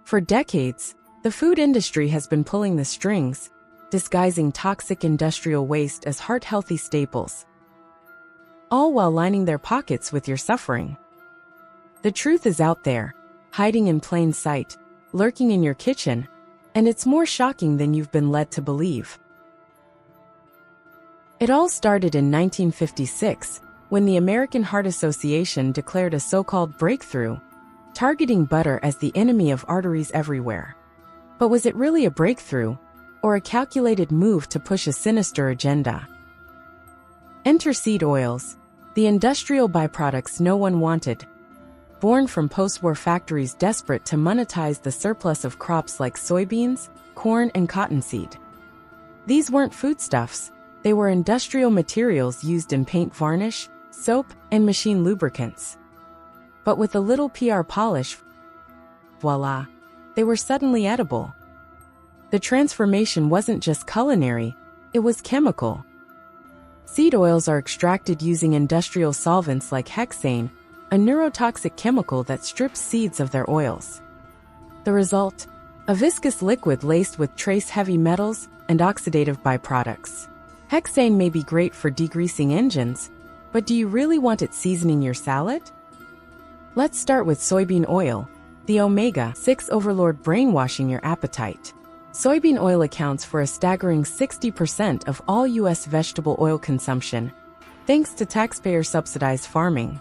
For decades, the food industry has been pulling the strings, disguising toxic industrial waste as heart-healthy staples, all while lining their pockets with your suffering. The truth is out there, hiding in plain sight, lurking in your kitchen, and it's more shocking than you've been led to believe. It all started in 1956, when the American Heart Association declared a so-called breakthrough, targeting butter as the enemy of arteries everywhere. But was it really a breakthrough, or a calculated move to push a sinister agenda? Enter seed oils, the industrial byproducts no one wanted, born from post-war factories desperate to monetize the surplus of crops like soybeans, corn, and cottonseed. These weren't foodstuffs, they were industrial materials used in paint varnish, soap, and machine lubricants. But with a little PR polish, voila, they were suddenly edible. The transformation wasn't just culinary, it was chemical. Seed oils are extracted using industrial solvents like hexane, a neurotoxic chemical that strips seeds of their oils. The result? A viscous liquid laced with trace heavy metals and oxidative byproducts. Hexane may be great for degreasing engines, but do you really want it seasoning your salad? Let's start with soybean oil, the omega-6 overlord brainwashing your appetite. Soybean oil accounts for a staggering 60% of all U.S. vegetable oil consumption, thanks to taxpayer-subsidized farming.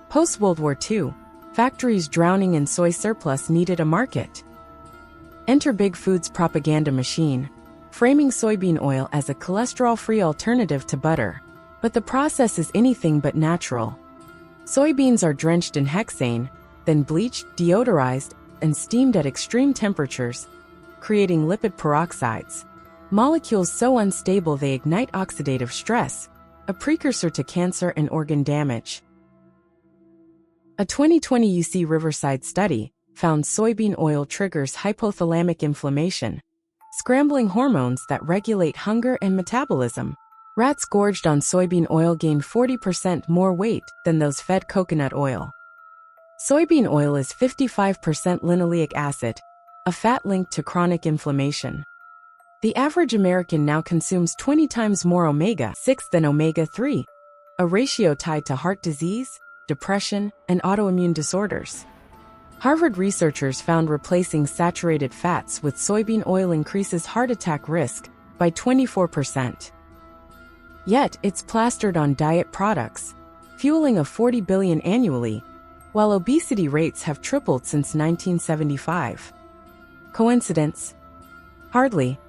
Post-World War II, factories drowning in soy surplus needed a market. Enter Big Food's propaganda machine, framing soybean oil as a cholesterol-free alternative to butter. But the process is anything but natural. Soybeans are drenched in hexane, then bleached, deodorized, and steamed at extreme temperatures, creating lipid peroxides, molecules so unstable they ignite oxidative stress, a precursor to cancer and organ damage. A 2020 UC Riverside study found soybean oil triggers hypothalamic inflammation, scrambling hormones that regulate hunger and metabolism. Rats gorged on soybean oil gained 40% more weight than those fed coconut oil. Soybean oil is 55% linoleic acid, a fat linked to chronic inflammation. The average American now consumes 20 times more omega-6 than omega-3, a ratio tied to heart disease, depression, and autoimmune disorders. Harvard researchers found replacing saturated fats with soybean oil increases heart attack risk by 24%. Yet, it's plastered on diet products, fueling a $40 billion annually, while obesity rates have tripled since 1975. Coincidence? Hardly.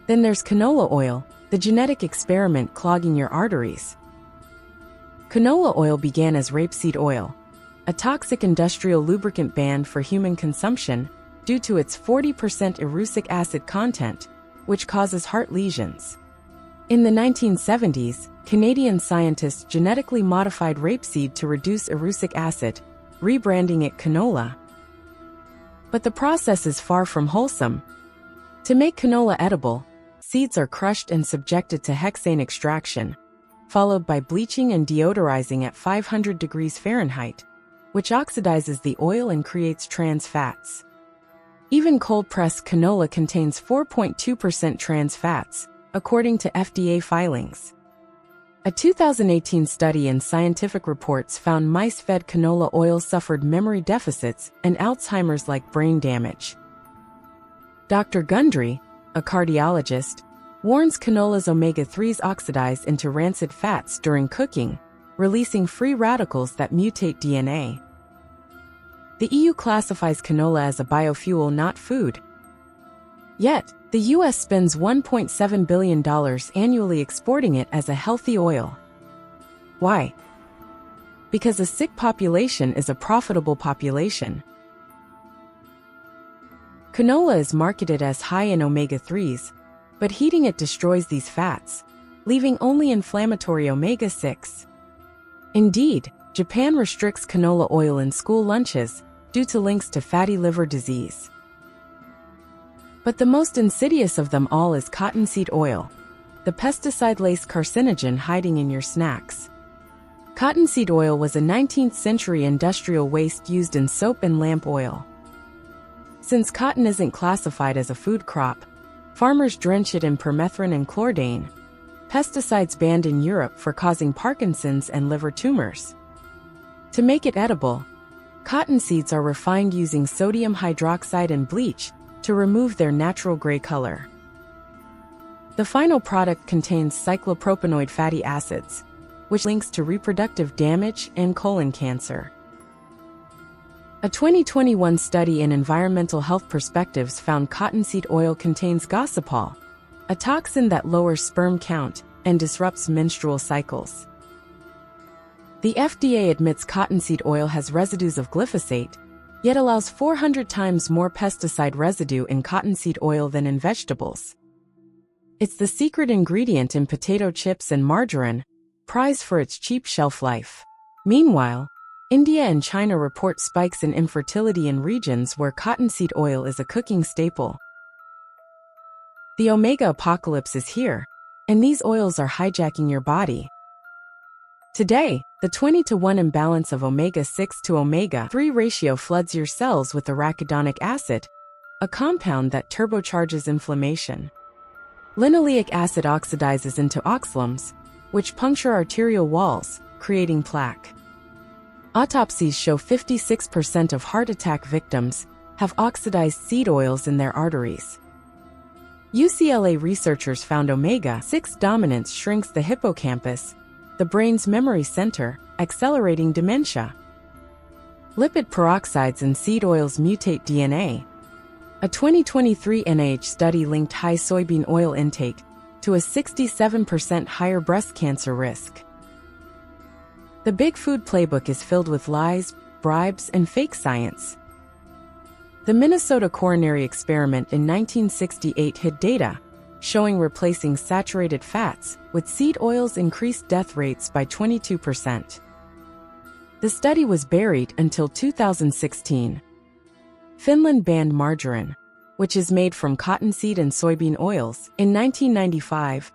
Then there's canola oil, the genetic experiment clogging your arteries. Canola oil began as rapeseed oil, a toxic industrial lubricant banned for human consumption due to its 40% erucic acid content, which causes heart lesions. In the 1970s, Canadian scientists genetically modified rapeseed to reduce erucic acid, rebranding it canola. But the process is far from wholesome. To make canola edible, seeds are crushed and subjected to hexane extraction, followed by bleaching and deodorizing at 500 degrees Fahrenheit, which oxidizes the oil and creates trans fats. Even cold-pressed canola contains 4.2% trans fats, according to FDA filings. A 2018 study in Scientific Reports found mice fed canola oil suffered memory deficits and Alzheimer's-like brain damage. Dr. Gundry, a cardiologist, warns canola's omega-3s oxidize into rancid fats during cooking, releasing free radicals that mutate DNA. The EU classifies canola as a biofuel, not food. Yet, the US spends $1.7 billion annually exporting it as a healthy oil. Why? Because a sick population is a profitable population. Canola is marketed as high in omega-3s, but heating it destroys these fats, leaving only inflammatory omega-6. Indeed, Japan restricts canola oil in school lunches due to links to fatty liver disease. But the most insidious of them all is cottonseed oil, the pesticide-laced carcinogen hiding in your snacks. Cottonseed oil was a 19th century industrial waste used in soap and lamp oil. Since cotton isn't classified as a food crop, farmers drench it in permethrin and chlordane, pesticides banned in Europe for causing Parkinson's and liver tumors. To make it edible, cotton seeds are refined using sodium hydroxide and bleach to remove their natural gray color. The final product contains cyclopropanoid fatty acids, which links to reproductive damage and colon cancer. A 2021 study in Environmental Health Perspectives found cottonseed oil contains gossypol, a toxin that lowers sperm count and disrupts menstrual cycles. The FDA admits cottonseed oil has residues of glyphosate, yet allows 400 times more pesticide residue in cottonseed oil than in vegetables. It's the secret ingredient in potato chips and margarine, prized for its cheap shelf life. Meanwhile, India and China report spikes in infertility in regions where cottonseed oil is a cooking staple. The omega apocalypse is here, and these oils are hijacking your body. Today, the 20-to-1 imbalance of omega-6 to omega-3 ratio floods your cells with arachidonic acid, a compound that turbocharges inflammation. Linoleic acid oxidizes into oxalates, which puncture arterial walls, creating plaque. Autopsies show 56% of heart attack victims have oxidized seed oils in their arteries. UCLA researchers found omega-6 dominance shrinks the hippocampus, the brain's memory center, accelerating dementia. Lipid peroxides in seed oils mutate DNA. A 2023 NIH study linked high soybean oil intake to a 67% higher breast cancer risk. The Big Food Playbook is filled with lies, bribes, and fake science. The Minnesota coronary experiment in 1968 hid data showing replacing saturated fats with seed oils increased death rates by 22%. The study was buried until 2016. Finland banned margarine, which is made from cottonseed and soybean oils, in 1995,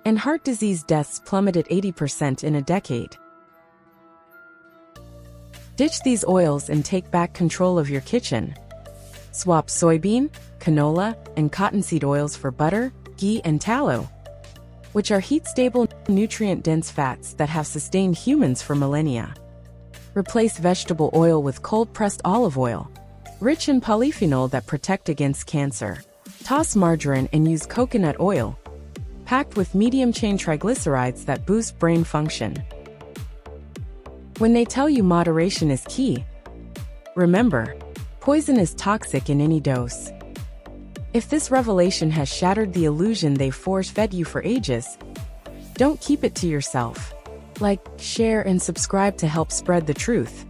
and heart disease deaths plummeted 80% in a decade. Ditch these oils and take back control of your kitchen. Swap soybean, canola, and cottonseed oils for butter, ghee, and tallow, which are heat-stable, nutrient-dense fats that have sustained humans for millennia. Replace vegetable oil with cold-pressed olive oil, rich in polyphenol that protect against cancer. Toss margarine and use coconut oil, packed with medium-chain triglycerides that boost brain function. When they tell you moderation is key, remember, poison is toxic in any dose. If this revelation has shattered the illusion they've force-fed you for ages, don't keep it to yourself. Like, share, and subscribe to help spread the truth.